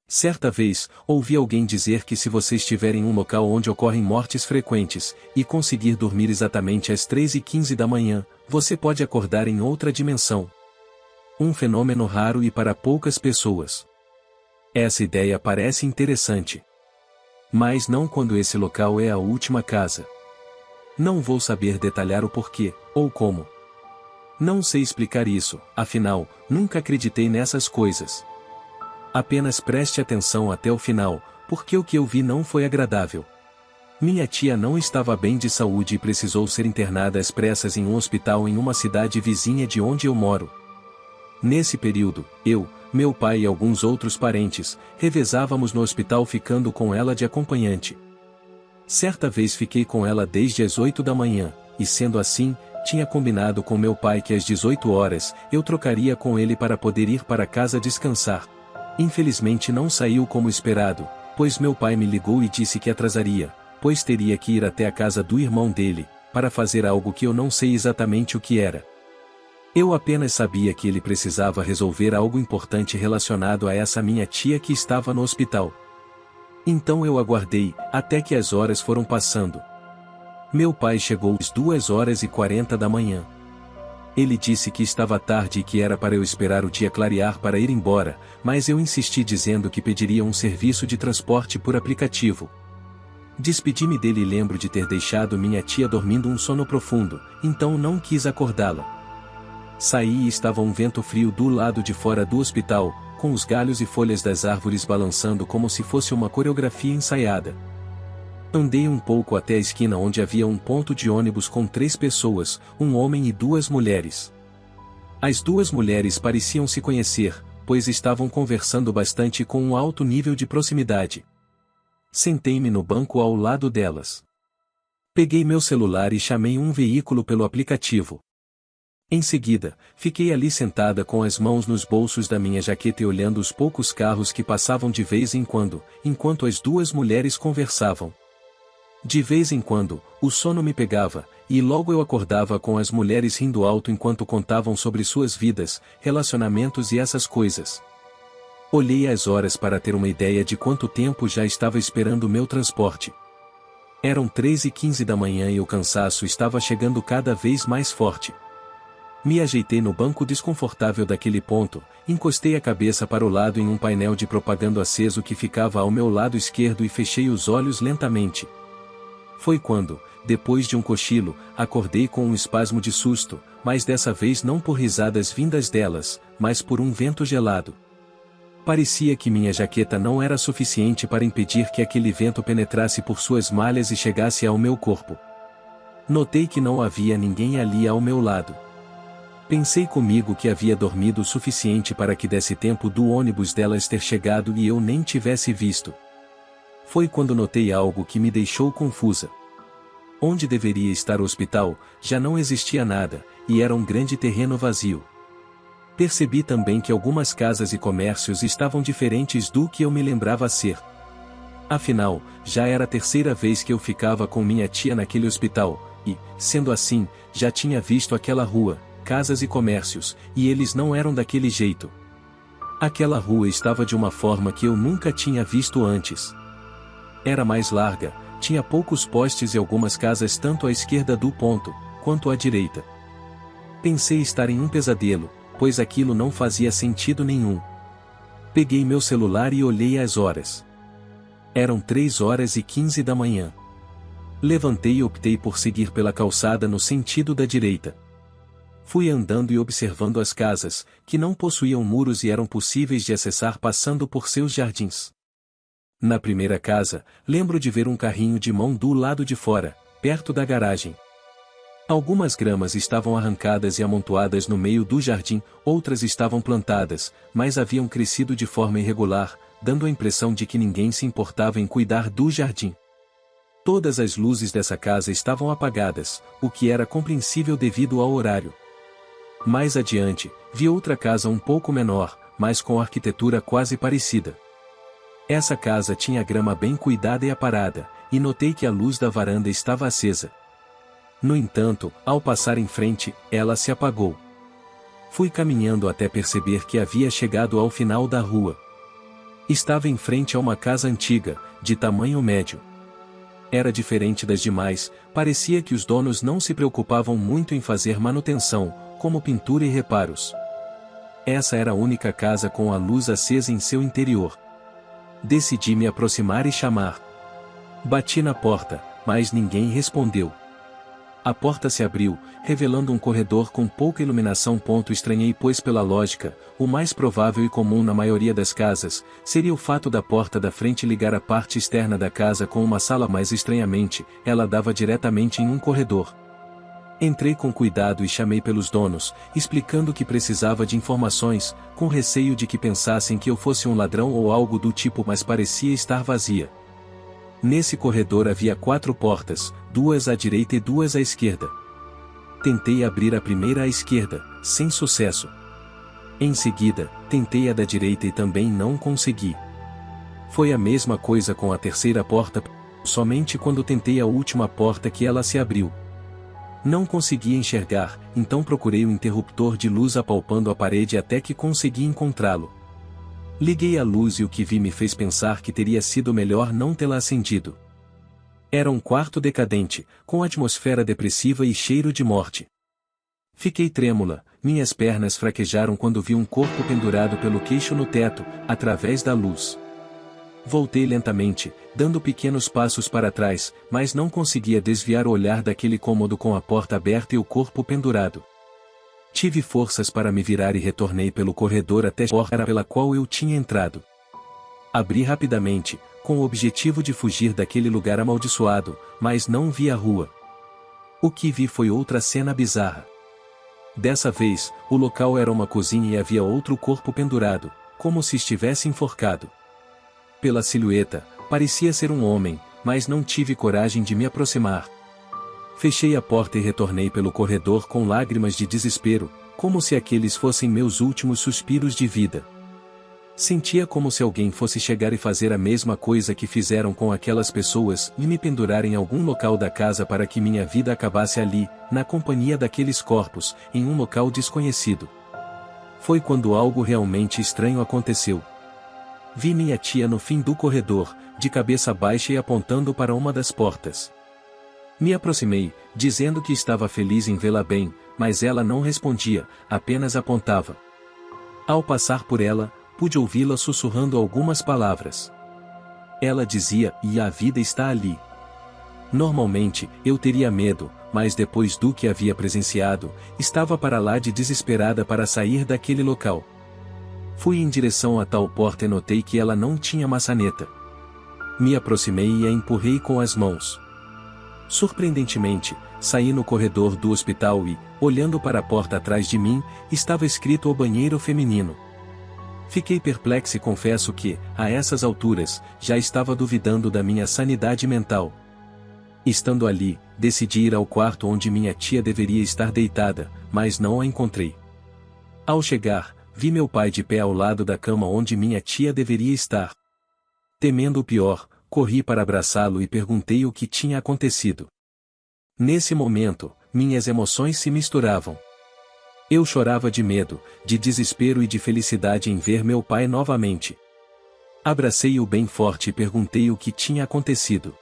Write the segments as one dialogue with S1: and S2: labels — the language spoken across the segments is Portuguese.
S1: Certa vez, ouvi alguém dizer que se você estiver em um local onde ocorrem mortes frequentes, e conseguir dormir exatamente às 3h15 da manhã, você pode acordar em outra dimensão. Um fenômeno raro e para poucas pessoas. Essa ideia parece interessante. Mas não quando esse local é a última casa. Não vou saber detalhar o porquê, ou como. Não sei explicar isso, afinal, nunca acreditei nessas coisas. Apenas preste atenção até o final, porque o que eu vi não foi agradável. Minha tia não estava bem de saúde e precisou ser internada às pressas em um hospital em uma cidade vizinha de onde eu moro. Nesse período, eu, meu pai e alguns outros parentes, revezávamos no hospital ficando com ela de acompanhante. Certa vez fiquei com ela desde as 8 da manhã, e sendo assim, tinha combinado com meu pai que às 18 horas, eu trocaria com ele para poder ir para casa descansar. Infelizmente não saiu como esperado, pois meu pai me ligou e disse que atrasaria, pois teria que ir até a casa do irmão dele, para fazer algo que eu não sei exatamente o que era. Eu apenas sabia que ele precisava resolver algo importante relacionado a essa minha tia que estava no hospital. Então eu aguardei, até que as horas foram passando. Meu pai chegou às 2h40 da manhã. Ele disse que estava tarde e que era para eu esperar o dia clarear para ir embora, mas eu insisti dizendo que pediria um serviço de transporte por aplicativo. Despedi-me dele e lembro de ter deixado minha tia dormindo um sono profundo, então não quis acordá-la. Saí e estava um vento frio do lado de fora do hospital, com os galhos e folhas das árvores balançando como se fosse uma coreografia ensaiada. Andei um pouco até a esquina onde havia um ponto de ônibus com 3 pessoas, um homem e 2 mulheres. As 2 mulheres pareciam se conhecer, pois estavam conversando bastante com um alto nível de proximidade. Sentei-me no banco ao lado delas. Peguei meu celular e chamei um veículo pelo aplicativo. Em seguida, fiquei ali sentada com as mãos nos bolsos da minha jaqueta e olhando os poucos carros que passavam de vez em quando, enquanto as 2 mulheres conversavam. De vez em quando, o sono me pegava, e logo eu acordava com as mulheres rindo alto enquanto contavam sobre suas vidas, relacionamentos e essas coisas. Olhei as horas para ter uma ideia de quanto tempo já estava esperando o meu transporte. Eram 3h15 da manhã e o cansaço estava chegando cada vez mais forte. Me ajeitei no banco desconfortável daquele ponto, encostei a cabeça para o lado em um painel de propaganda aceso que ficava ao meu lado esquerdo e fechei os olhos lentamente. Foi quando, depois de um cochilo, acordei com um espasmo de susto, mas dessa vez não por risadas vindas delas, mas por um vento gelado. Parecia que minha jaqueta não era suficiente para impedir que aquele vento penetrasse por suas malhas e chegasse ao meu corpo. Notei que não havia ninguém ali ao meu lado. Pensei comigo que havia dormido o suficiente para que desse tempo do ônibus delas ter chegado e eu nem tivesse visto. Foi quando notei algo que me deixou confusa. Onde deveria estar o hospital, já não existia nada, e era um grande terreno vazio. Percebi também que algumas casas e comércios estavam diferentes do que eu me lembrava ser. Afinal, já era a 3ª vez que eu ficava com minha tia naquele hospital, e, sendo assim, já tinha visto aquela rua, casas e comércios, e eles não eram daquele jeito. Aquela rua estava de uma forma que eu nunca tinha visto antes. Era mais larga, tinha poucos postes e algumas casas tanto à esquerda do ponto, quanto à direita. Pensei estar em um pesadelo, pois aquilo não fazia sentido nenhum. Peguei meu celular e olhei as horas. Eram 3h15 da manhã. Levantei e optei por seguir pela calçada no sentido da direita. Fui andando e observando as casas, que não possuíam muros e eram possíveis de acessar passando por seus jardins. Na primeira casa, lembro de ver um carrinho de mão do lado de fora, perto da garagem. Algumas gramas estavam arrancadas e amontoadas no meio do jardim, outras estavam plantadas, mas haviam crescido de forma irregular, dando a impressão de que ninguém se importava em cuidar do jardim. Todas as luzes dessa casa estavam apagadas, o que era compreensível devido ao horário. Mais adiante, vi outra casa um pouco menor, mas com arquitetura quase parecida. Essa casa tinha grama bem cuidada e aparada, e notei que a luz da varanda estava acesa. No entanto, ao passar em frente, ela se apagou. Fui caminhando até perceber que havia chegado ao final da rua. Estava em frente a uma casa antiga, de tamanho médio. Era diferente das demais, parecia que os donos não se preocupavam muito em fazer manutenção, como pintura e reparos. Essa era a única casa com a luz acesa em seu interior. Decidi me aproximar e chamar. Bati na porta, mas ninguém respondeu. A porta se abriu, revelando um corredor com pouca iluminação. Estranhei, pois pela lógica, o mais provável e comum na maioria das casas, seria o fato da porta da frente ligar a parte externa da casa com uma sala, mas estranhamente, ela dava diretamente em um corredor. Entrei com cuidado e chamei pelos donos, explicando que precisava de informações, com receio de que pensassem que eu fosse um ladrão ou algo do tipo, mas parecia estar vazia. Nesse corredor havia 4 portas, 2 à direita e 2 à esquerda. Tentei abrir a primeira à esquerda, sem sucesso. Em seguida, tentei a da direita e também não consegui. Foi a mesma coisa com a terceira porta, somente quando tentei a última porta que ela se abriu. Não conseguia enxergar, então procurei o interruptor de luz apalpando a parede até que consegui encontrá-lo. Liguei a luz e o que vi me fez pensar que teria sido melhor não tê-la acendido. Era um quarto decadente, com atmosfera depressiva e cheiro de morte. Fiquei trêmula, minhas pernas fraquejaram quando vi um corpo pendurado pelo queixo no teto, através da luz. Voltei lentamente, dando pequenos passos para trás, mas não conseguia desviar o olhar daquele cômodo com a porta aberta e o corpo pendurado. Tive forças para me virar e retornei pelo corredor até a porta pela qual eu tinha entrado. Abri rapidamente, com o objetivo de fugir daquele lugar amaldiçoado, mas não vi a rua. O que vi foi outra cena bizarra. Dessa vez, o local era uma cozinha e havia outro corpo pendurado, como se estivesse enforcado. Pela silhueta, parecia ser um homem, mas não tive coragem de me aproximar. Fechei a porta e retornei pelo corredor com lágrimas de desespero, como se aqueles fossem meus últimos suspiros de vida. Sentia como se alguém fosse chegar e fazer a mesma coisa que fizeram com aquelas pessoas e me pendurar em algum local da casa para que minha vida acabasse ali, na companhia daqueles corpos, em um local desconhecido. Foi quando algo realmente estranho aconteceu. Vi minha tia no fim do corredor, de cabeça baixa e apontando para uma das portas. Me aproximei, dizendo que estava feliz em vê-la bem, mas ela não respondia, apenas apontava. Ao passar por ela, pude ouvi-la sussurrando algumas palavras. Ela dizia, e a vida está ali. Normalmente, eu teria medo, mas depois do que havia presenciado, estava para lá de desesperada para sair daquele local. Fui em direção a tal porta e notei que ela não tinha maçaneta. Me aproximei e a empurrei com as mãos. Surpreendentemente, saí no corredor do hospital e, olhando para a porta atrás de mim, estava escrito o banheiro feminino. Fiquei perplexo e confesso que, a essas alturas, já estava duvidando da minha sanidade mental. Estando ali, decidi ir ao quarto onde minha tia deveria estar deitada, mas não a encontrei. Ao chegar, vi meu pai de pé ao lado da cama onde minha tia deveria estar. Temendo o pior, corri para abraçá-lo e perguntei o que tinha acontecido. Nesse momento, minhas emoções se misturavam. Eu chorava de medo, de desespero e de felicidade em ver meu pai novamente. Abracei-o bem forte e perguntei o que tinha acontecido.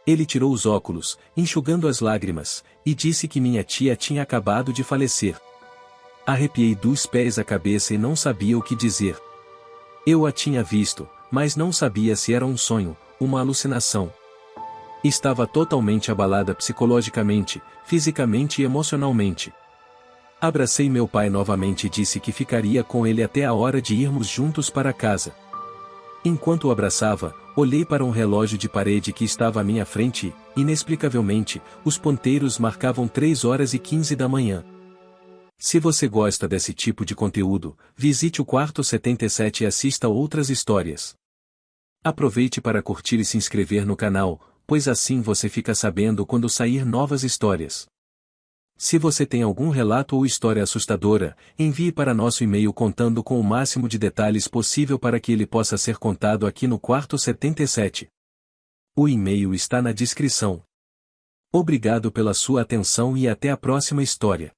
S1: Ele tirou os óculos, enxugando as lágrimas, e disse que minha tia tinha acabado de falecer. Arrepiei dos pés à cabeça e não sabia o que dizer. Eu a tinha visto, mas não sabia se era um sonho, uma alucinação. Estava totalmente abalada psicologicamente, fisicamente e emocionalmente. Abracei meu pai novamente e disse que ficaria com ele até a hora de irmos juntos para casa. Enquanto o abraçava, olhei para um relógio de parede que estava à minha frente e, inexplicavelmente, os ponteiros marcavam 3h15 da manhã. Se você gosta desse tipo de conteúdo, visite o Quarto 77 e assista outras histórias. Aproveite para curtir e se inscrever no canal, pois assim você fica sabendo quando sair novas histórias. Se você tem algum relato ou história assustadora, envie para nosso e-mail contando com o máximo de detalhes possível para que ele possa ser contado aqui no Quarto 77. O e-mail está na descrição. Obrigado pela sua atenção e até a próxima história.